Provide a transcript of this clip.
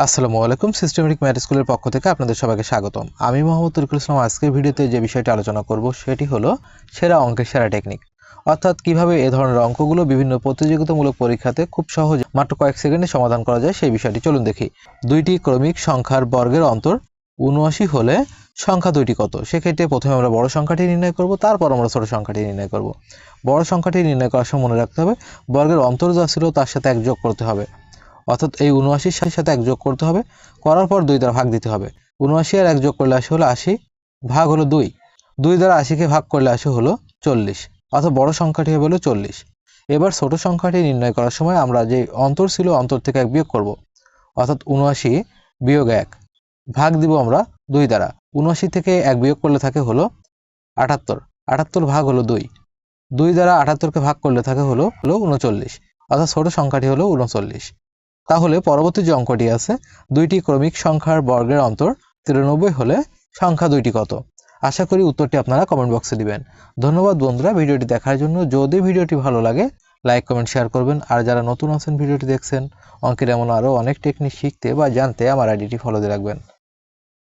আসসালামু আলাইকুম systematic math স্কুলের পক্ষ থেকে আপনাদের সবাইকে স্বাগতম। আমি মোহাম্মদ তরিকুল ইসলাম। আজকের ভিডিওতে যে বিষয়টি আলোচনা করব সেটি হলো সেরা অঙ্কের সেরা টেকনিক, অর্থাৎ কিভাবে এই ধরনের অঙ্কগুলো বিভিন্ন প্রতিযোগিতামূলক পরীক্ষাতে খুব সহজে মাত্র কয়েক সেকেন্ডে সমাধান করা যায় সেই বিষয়টি চলুন দেখি। দুইটি ক্রমিক সংখ্যার বর্গের অন্তর ৭৯ হলে সংখ্যা দুইটি কত? সেক্ষেত্রে প্রথমে আমরা বড় সংখ্যাটি নির্ণয় করব, তারপর আমরা ছোট সংখ্যাটি নির্ণয় করব। বড় সংখ্যাটি নির্ণয় করার সময় মনে রাখতে হবে বর্গের অন্তর যা ছিল তার সাথে ১ যোগ করতে হবে, অর্থাৎ এই ৭৯ সাথে ১ যোগ করতে হবে, করার পর ২ দ্বারা ভাগ দিতে হবে। ৭৯ আর ১ যোগ করলে আসে হলো ৮০, ভাগ হলো ২, ২ দ্বারা ৮০কে ভাগ করলে আসে হলো ৪০, অর্থাৎ বড় সংখ্যাটি হবে হলো ৪০। এবার ছোট সংখ্যাটি নির্ণয় করার সময় আমরা যে অন্তর ছিল অন্তর থেকে ১ বিয়োগ করব, অর্থাৎ ৭৯ বিয়োগ ১, ভাগ দিব আমরা ২ দ্বারা। ৭৯ থেকে ১ বিয়োগ করলে থাকে হলো ৭৮, ৭৮ ভাগ হলো ২, ২ দ্বারা ৭৮কে ভাগ করলে থাকে হলো ৩৯, অর্থাৎ ছোট সংখ্যাটি হলো ৩৯। তাহলে পরবর্তী যে অঙ্কটি আছে, দুইটি ক্রমিক সংখ্যার বর্গের অন্তর ৯৩ হলে সংখ্যা দুইটি কত? আশা করি উত্তরটি আপনারা কমেন্ট বক্সে দিবেন। ধন্যবাদ বন্ধুরা ভিডিওটি দেখার জন্য। যদি ভিডিওটি ভালো লাগে লাইক কমেন্ট শেয়ার করবেন, আর যারা নতুন আছেন ভিডিওটি দেখছেন অঙ্কের এমন আরও অনেক টেকনিক শিখতে বা জানতে আমার আইডিটি ফলো দিয়ে রাখবেন।